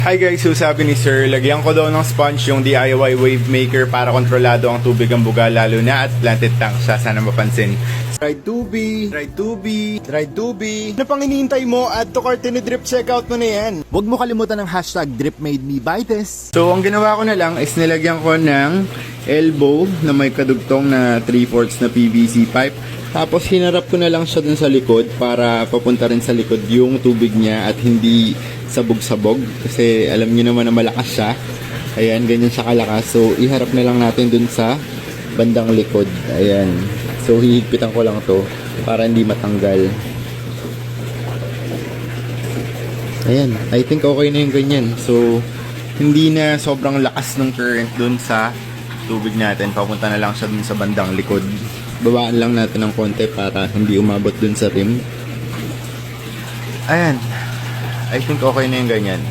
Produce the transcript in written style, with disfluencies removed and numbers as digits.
Hi guys, so sabi ni Sir, lagyan ko daw ng sponge yung DIY wave maker para kontrolado ang tubig ang buga lalo na at planted tank siya, sana mapansin. Dried tubi, dried tubi, dried tubi. Ano pang hinihintay mo? Add to cart ni drip, checkout mo na yan. Huwag mo kalimutan ng hashtag DripMadeMeBytes. So ang ginawa ko na lang is nilagyan ko ng elbow na may kadugtong na 3/4 na PVC pipe. Tapos hinarap ko na lang siya dun sa likod para papunta rin sa likod yung tubig niya at hindi sabog-sabog. Kasi alam niyo naman na malakas siya. Ayan, ganyan siya kalakas. So iharap na lang natin dun sa bandang likod. Ayan. So hihigpitan ko lang to para hindi matanggal. Ayan, I think okay na yung ganyan. So hindi na sobrang lakas ng current dun sa tubig natin. Papunta na lang siya dun sa bandang likod. Babaan lang natin ng konti para hindi umabot dun sa rim. Ayan. I think okay na yung ganyan.